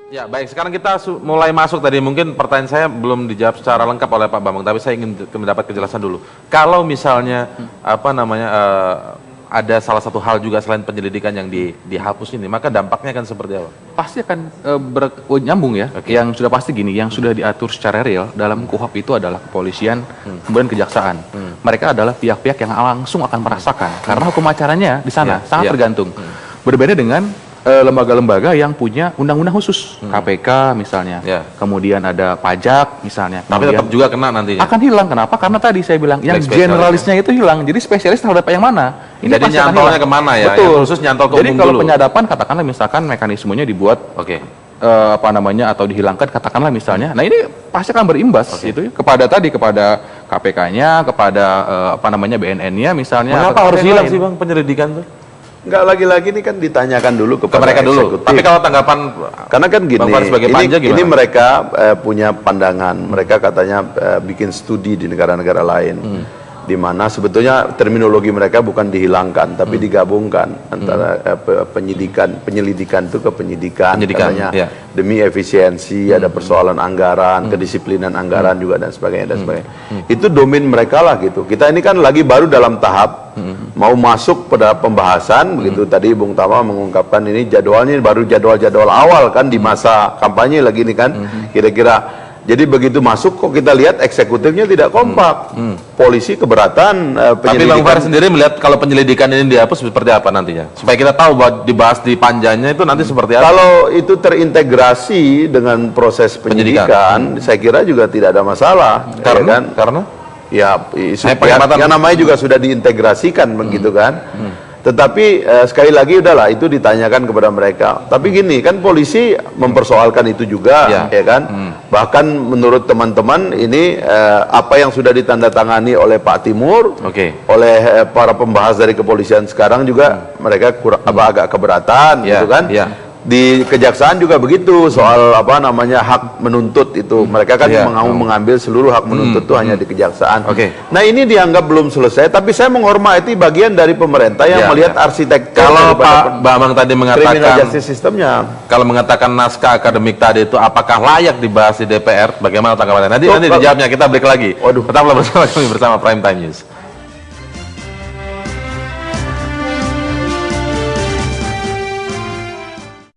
Ya, baik. Sekarang kita mulai masuk tadi. Mungkin pertanyaan saya belum dijawab secara lengkap oleh Pak Bambang, tapi saya ingin mendapat kejelasan dulu. Kalau misalnya ada salah satu hal juga selain penyelidikan yang dihapus ini, maka dampaknya akan seperti apa? Pasti akan nyambung ya. Oke. Yang sudah pasti gini, yang sudah diatur secara real dalam KUHP itu adalah kepolisian, kemudian kejaksaan. Mereka adalah pihak-pihak yang langsung akan merasakan, karena hukum acaranya di sana sangat tergantung. Berbeda dengan lembaga-lembaga yang punya undang-undang khusus, KPK misalnya, kemudian ada pajak misalnya. Tapi tetap juga kena nantinya. Akan hilang. Kenapa? Karena tadi saya bilang yang generalisnya itu hilang. Jadi spesialis terhadap yang mana? Ini jadi nyantolnya kemana ya? Betul. Yang khusus nyantol ke umum. Jadi kalau dulu. penyadapan katakanlah misalkan mekanismenya dibuat atau dihilangkan katakanlah misalnya. Nah ini pasti akan berimbas gitu ya, kepada KPK-nya, kepada BNN-nya misalnya. Mengapa harus hilang sih Bang penyelidikan tuh? Enggak, lagi-lagi ini kan ditanyakan dulu kepada mereka dulu. eksekutif. Tapi kalau tanggapan karena kan gini, ini mereka punya pandangan. Mereka katanya bikin studi di negara-negara lain, di mana sebetulnya terminologi mereka bukan dihilangkan, tapi digabungkan antara penyelidikan itu ke penyidikan. Katanya demi efisiensi, ada persoalan anggaran, kedisiplinan anggaran juga dan sebagainya dan sebagainya. Itu domain mereka lah gitu. Kita ini kan lagi baru dalam tahap mau masuk pada pembahasan begitu. Tadi Bung Tama mengungkapkan ini jadwalnya baru jadwal-jadwal awal kan di masa kampanye lagi ini kan kira-kira. Jadi begitu masuk kok kita lihat eksekutifnya tidak kompak. Polisi keberatan penyelidikan. Tapi Bang Faris sendiri melihat kalau penyelidikan ini dihapus seperti apa nantinya? Supaya kita tahu bahwa dibahas di panjanya itu nanti seperti apa. Kalau itu terintegrasi dengan proses penyidikan, saya kira juga tidak ada masalah. Karena ya yang namanya juga sudah diintegrasikan begitu kan. Tetapi sekali lagi udahlah itu ditanyakan kepada mereka. Tapi gini kan polisi mempersoalkan itu juga ya kan. Bahkan menurut teman-teman ini apa yang sudah ditandatangani oleh Pak Timur, oleh para pembahas dari kepolisian sekarang juga mereka agak keberatan gitu kan. Di kejaksaan juga begitu soal hak menuntut itu mereka kan mau mengambil seluruh hak menuntut itu hanya di kejaksaan. Nah ini dianggap belum selesai, tapi saya menghormati bagian dari pemerintah yang melihat arsitektur. Kalau Pak Bambang tadi mengatakan sistemnya, kalau mengatakan naskah akademik tadi itu apakah layak dibahas di DPR, bagaimana tanggapannya? Nanti dijawabnya, kita break lagi. Tetaplah bersama kami bersama Prime Time News.